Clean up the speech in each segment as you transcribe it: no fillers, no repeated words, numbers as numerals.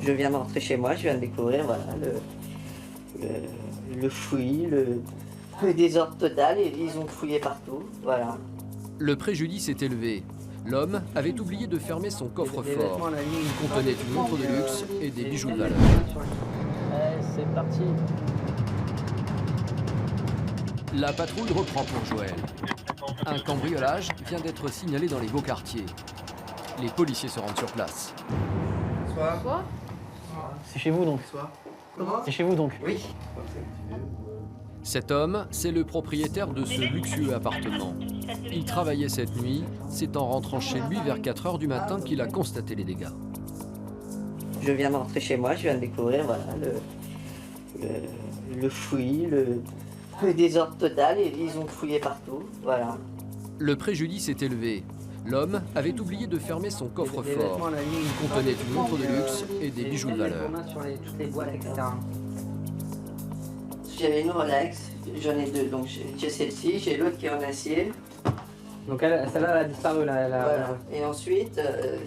Je viens de rentrer chez moi, je viens de découvrir voilà, le fouillis, le désordre total, et ils ont fouillé partout, voilà. Le préjudice est élevé. L'homme avait oublié de fermer son coffre-fort. Il contenait une montre de luxe et des bijoux de valeur. Allez, c'est parti. La patrouille reprend pour Joël. Un cambriolage vient d'être signalé dans les beaux quartiers. Les policiers se rendent sur place. Bonsoir. C'est chez vous donc. Comment? C'est chez vous donc. Oui. Cet homme, c'est le propriétaire de ce luxueux appartement. Il travaillait cette nuit. C'est en rentrant chez lui vers 4 h du matin qu'il a constaté les dégâts. Je viens de rentrer chez moi, je viens de découvrir voilà, le fouillis, le désordre total, et ils ont fouillé partout, voilà. Le préjudice est élevé. L'homme avait oublié de fermer son coffre-fort. Il contenait une montre de luxe et des bijoux de valeur. Toutes les boîtes, etc. J'avais une Rolex, j'en ai deux, donc j'ai celle-ci, j'ai l'autre qui est en acier. Donc celle-là, elle a disparu là. Voilà. Et ensuite,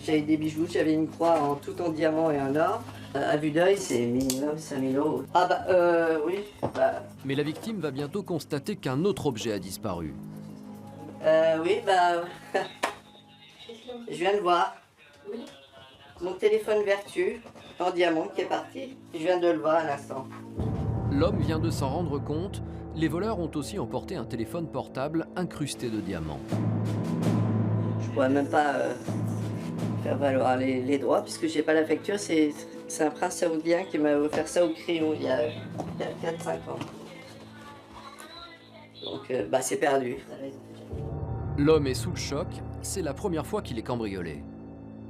j'avais des bijoux, j'avais une croix tout en diamant et en or. À vue d'œil, c'est minimum 5 000 €. Ah bah, oui. Bah. Mais la victime va bientôt constater qu'un autre objet a disparu. Oui, bah. Je viens de voir. Mon téléphone Vertu en diamant qui est parti. Je viens de le voir à l'instant. L'homme vient de s'en rendre compte. Les voleurs ont aussi emporté un téléphone portable incrusté de diamants. Je pourrais même pas faire valoir les droits puisque j'ai pas la facture. C'est un prince saoudien qui m'a offert ça au crayon il y a 4-5 ans. Donc bah c'est perdu. L'homme est sous le choc. C'est la première fois qu'il est cambriolé.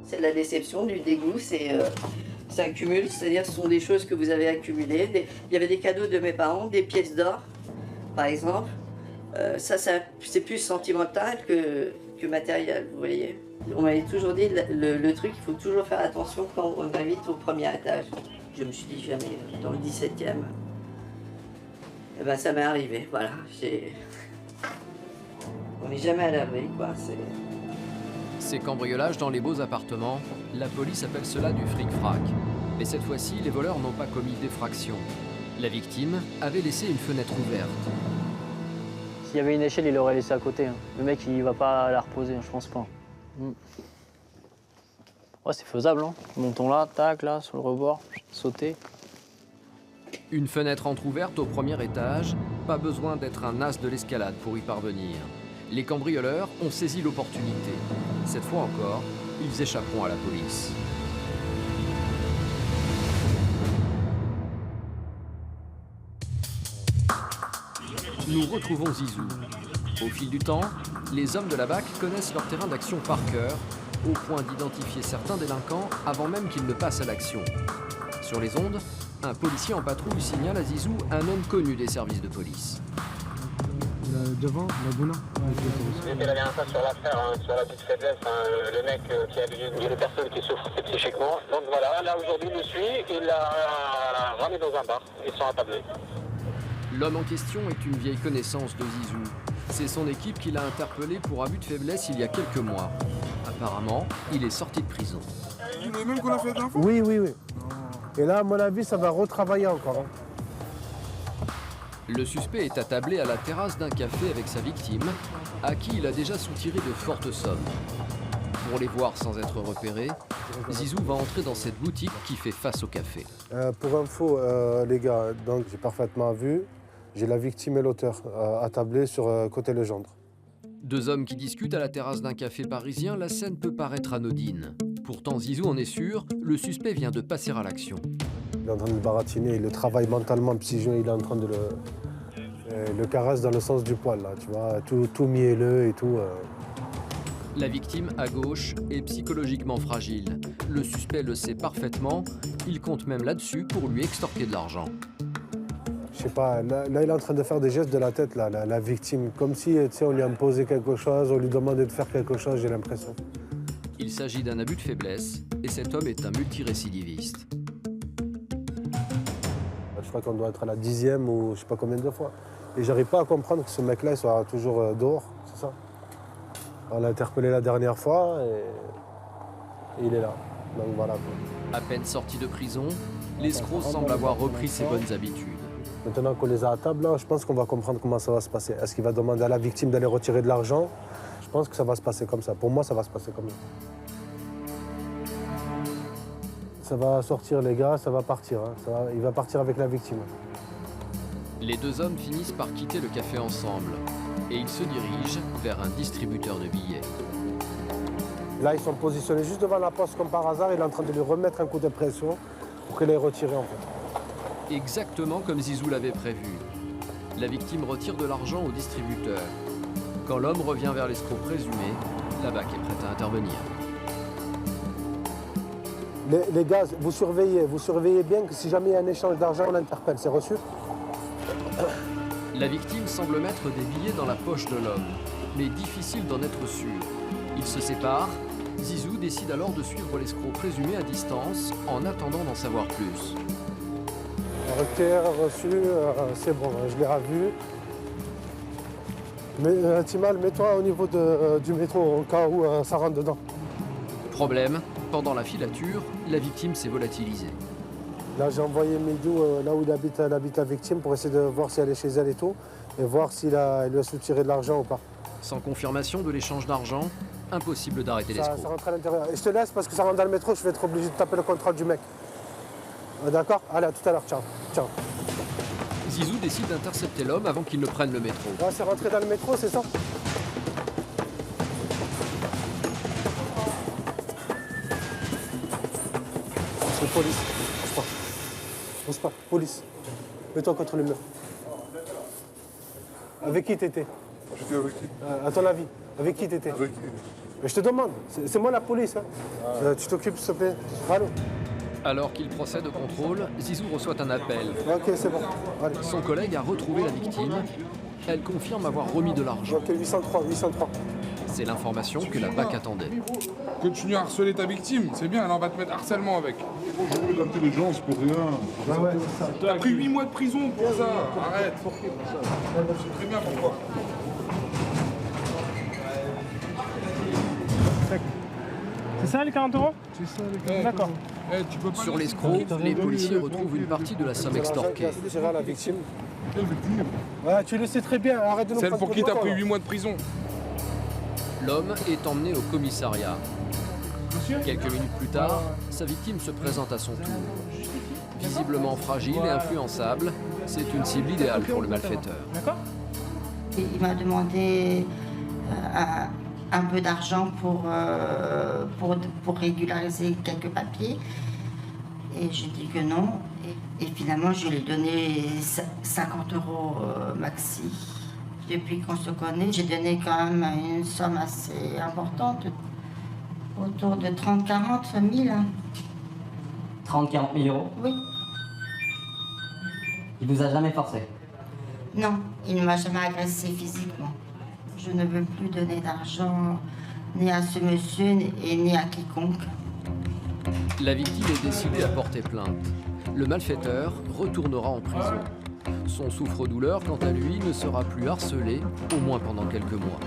C'est de la déception, du dégoût, c'est un cumul, c'est-à-dire ce sont des choses que vous avez accumulées. Il y avait des cadeaux de mes parents, des pièces d'or, par exemple. Ça c'est plus sentimental que matériel, vous voyez. On m'avait toujours dit, le truc, il faut toujours faire attention quand on invite au premier étage. Je me suis dit jamais, dans le 17e. Et ben ça m'est arrivé, voilà. On n'est jamais à l'abri, quoi. Ces cambriolages dans les beaux appartements, la police appelle cela du fric-frac. Mais cette fois-ci, les voleurs n'ont pas commis d'effraction. La victime avait laissé une fenêtre ouverte. S'il y avait une échelle, il l'aurait laissé à côté. Hein. Le mec, il va pas la reposer, je pense pas. Ouais, c'est faisable. Hein. Montons là, tac, là, sur le rebord, sauter. Une fenêtre entrouverte au premier étage, pas besoin d'être un as de l'escalade pour y parvenir. Les cambrioleurs ont saisi l'opportunité. Cette fois encore, ils échapperont à la police. Nous retrouvons Zizou. Au fil du temps, les hommes de la BAC connaissent leur terrain d'action par cœur, au point d'identifier certains délinquants avant même qu'ils ne passent à l'action. Sur les ondes, un policier en patrouille signale à Zizou un homme connu des services de police. Devant, Laguna. J'étais la dernière fois sur l'affaire, hein, sur la petite faiblesse, hein, le mec qui a il y a des personnes qui souffrent psychiquement. Donc voilà, là aujourd'hui il le suit, il l'a ramené dans un bar, ils sont attablés. L'homme en question est une vieille connaissance de Zizou. C'est son équipe qui l'a interpellé pour abus de faiblesse il y a quelques mois. Apparemment, il est sorti de prison. C'est le même qu'on a fait la dernière fois? Oui. Et là, à mon avis, ça va retravailler encore. Hein. Le suspect est attablé à la terrasse d'un café avec sa victime, à qui il a déjà soutiré de fortes sommes. Pour les voir sans être repérés, Zizou va entrer dans cette boutique qui fait face au café. Pour info, les gars, donc j'ai parfaitement vu. J'ai la victime et l'auteur attablés sur côté Legendre. Deux hommes qui discutent à la terrasse d'un café parisien, la scène peut paraître anodine. Pourtant, Zizou en est sûr, le suspect vient de passer à l'action. Il est en train de le baratiner, il le travaille mentalement, psychiquement, il est en train de le caresse dans le sens du poil, là, tu vois, tout mielleux et tout. La victime, à gauche, est psychologiquement fragile. Le suspect le sait parfaitement, il compte même là-dessus pour lui extorquer de l'argent. Je sais pas, là, il est en train de faire des gestes de la tête, là, la victime, comme si, tu sais, on lui imposait quelque chose, on lui demandait de faire quelque chose, j'ai l'impression. Il s'agit d'un abus de faiblesse, et cet homme est un multirécidiviste. Je crois qu'on doit être à la 10e ou je sais pas combien de fois. Et j'arrive pas à comprendre que ce mec-là il soit toujours dehors, c'est ça. On l'a interpellé la dernière fois et il est là. Donc voilà. À peine sorti de prison, l'escroc semble avoir repris ses bonnes habitudes. Maintenant qu'on les a à table, là, je pense qu'on va comprendre comment ça va se passer. Est-ce qu'il va demander à la victime d'aller retirer de l'argent? Je pense que ça va se passer comme ça. Pour moi, ça va se passer comme ça. Ça va sortir, les gars, ça va partir. Hein. Il va partir avec la victime. Les deux hommes finissent par quitter le café ensemble et ils se dirigent vers un distributeur de billets. Là, ils sont positionnés juste devant la poste comme par hasard. Il est en train de lui remettre un coup de pression pour qu'elle ait retiré en fait. Exactement comme Zizou l'avait prévu. La victime retire de l'argent au distributeur. Quand l'homme revient vers l'escroc présumé, la BAC est prête à intervenir. Les gars, vous surveillez bien que si jamais il y a un échange d'argent, on l'interpelle. C'est reçu? La victime semble mettre des billets dans la poche de l'homme, mais difficile d'en être sûr. Ils se séparent. Zizou décide alors de suivre l'escroc présumé à distance en attendant d'en savoir plus. Ok, reçu, c'est bon, je l'ai revu. Mais Timal, mets-toi au niveau du métro au cas où ça rentre dedans. Problème, pendant la filature, la victime s'est volatilisée. Là, j'ai envoyé Midou là où il habite la victime pour essayer de voir si elle est chez elle et tout, et voir s'il lui a soutiré de l'argent ou pas. Sans confirmation de l'échange d'argent, impossible d'arrêter l'escroc. Ça rentre à l'intérieur. Et je te laisse parce que ça rentre dans le métro, je vais être obligé de taper le contrôle du mec. D'accord? Allez, à tout à l'heure, ciao. Ciao. Zizou décide d'intercepter l'homme avant qu'il ne prenne le métro. Là, c'est rentré dans le métro, c'est ça? C'est police. Pose pas. Police. Mets-toi contre le mur. Avec qui t'étais? J'étais avec qui? À ton avis, avec qui t'étais? Avec qui? Mais je te demande, c'est moi la police. Hein. Tu t'occupes, s'il te plaît? Allô? Alors qu'il procède au contrôle, Zizou reçoit un appel. Ok, c'est bon. Allez. Son collègue a retrouvé la victime. Elle confirme avoir remis de l'argent. Ok, 803. C'est l'information que la BAC attendait. Continue à harceler ta victime, c'est bien, là on va te mettre harcèlement avec. Faut jouer l'intelligence pour rien. Ah ouais, T'as pris 8 mois de prison pour ça, arrête. C'est très bien pourquoi. C'est ça les 40 €? C'est ça les gars. D'accord. Tu peux pas Sur l'escroc, les policiers retrouvent une partie de la somme extorquée. Tiré à la victime. Quelle victime? Ouais, tu le sais très bien, arrête de nous Celle prendre pour qui t'as le pris temps, 8 mois de prison. L'homme est emmené au commissariat. Quelques minutes plus tard, sa victime se présente à son tour. Visiblement fragile et influençable, c'est une cible idéale pour le malfaiteur. D'accord. Il m'a demandé un peu d'argent pour régulariser quelques papiers. Et j'ai dit que non. Et finalement, je lui ai donné 50 € maxi. Depuis qu'on se connaît, j'ai donné quand même une somme assez importante, autour de 30-40 000. 30-40 000 €? Oui. Il vous a jamais forcé? Non, il ne m'a jamais agressé physiquement. Je ne veux plus donner d'argent ni à ce monsieur ni à quiconque. La victime est décidée à porter plainte. Le malfaiteur retournera en prison. Son souffre-douleur, quant à lui, ne sera plus harcelé, au moins pendant quelques mois.